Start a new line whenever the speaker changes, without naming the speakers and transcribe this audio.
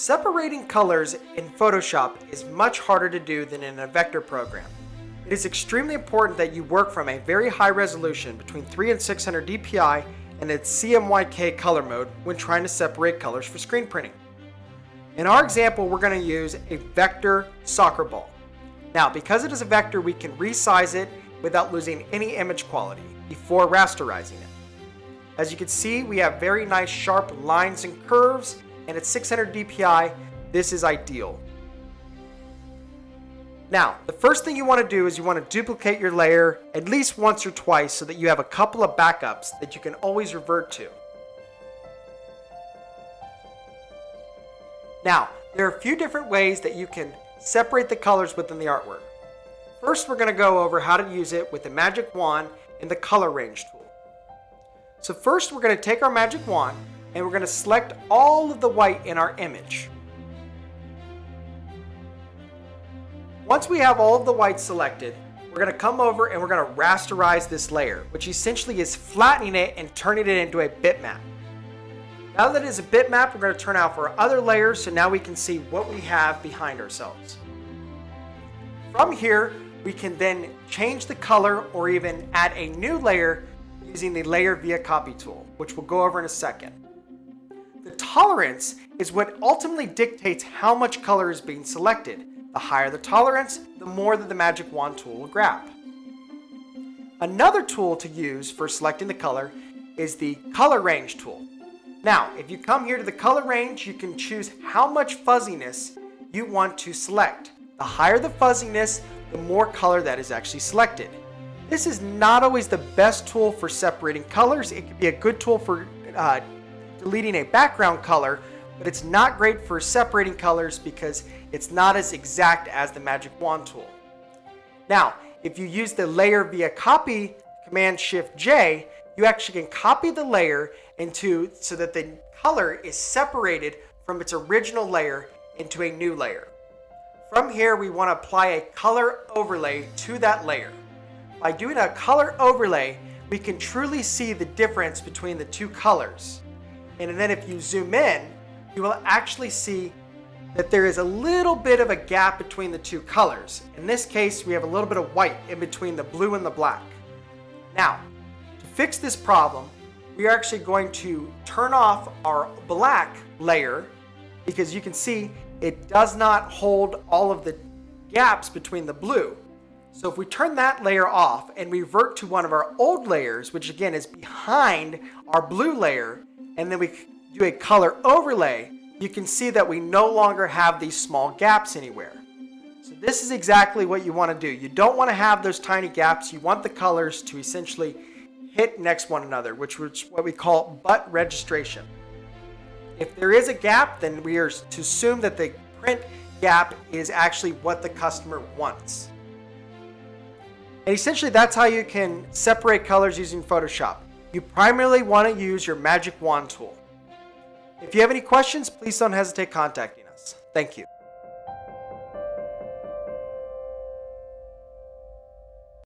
Separating colors in Photoshop is much harder to do than in a vector program. It is extremely important that you work from a very high resolution between 300 and 600 dpi and its CMYK color mode when trying to separate colors for screen printing. In our example, we're going to use a vector soccer ball. Now, because it is a vector, we can resize it without losing any image quality before rasterizing it. As you can see, we have very nice sharp lines and curves, and at 600 dpi, this is ideal. Now, the first thing you want to do is you want to duplicate your layer at least once or twice so that you have a couple of backups that you can always revert to. Now, there are a few different ways that you can separate the colors within the artwork. First, we're going to go over how to use it with the magic wand and the color range tool. So first, we're going to take our magic wand and we're going to select all of the white in our image. Once we have all of the white selected, we're going to come over and we're going to rasterize this layer, which essentially is flattening it and turning it into a bitmap. Now that it is a bitmap, we're going to turn out for our other layers so now we can see what we have behind ourselves. From here, we can then change the color or even add a new layer using the Layer via Copy tool, which we'll go over in a second. The tolerance is what ultimately dictates how much color is being selected. The higher the tolerance, the more that the magic wand tool will grab. Another tool to use for selecting the color is the color range tool. Now, if you come here to the color range, you can choose how much fuzziness you want to select. The higher the fuzziness, the more color that is actually selected. This is not always the best tool for separating colors. It can be a good tool for deleting a background color, but it's not great for separating colors because it's not as exact as the magic wand tool. Now, if you use the Layer via Copy, Command-Shift-J, you actually can copy the layer so that the color is separated from its original layer into a new layer. From here, we want to apply a color overlay to that layer. By doing a color overlay, we can truly see the difference between the two colors. And then if you zoom in, you will actually see that there is a little bit of a gap between the two colors. In this case, we have a little bit of white in between the blue and the black. Now, to fix this problem, we are actually going to turn off our black layer because you can see it does not hold all of the gaps between the blue. So if we turn that layer off and revert to one of our old layers, which again is behind our blue layer, and then we do a color overlay, you can see that we no longer have these small gaps anywhere. So this is exactly what you want to do. You don't want to have those tiny gaps. You want the colors to essentially hit next one another, which is what we call butt registration. If there is a gap, then we are to assume that the print gap is actually what the customer wants. And essentially that's how you can separate colors using Photoshop. You primarily want to use your magic wand tool. If you have any questions, please don't hesitate contacting us. Thank you.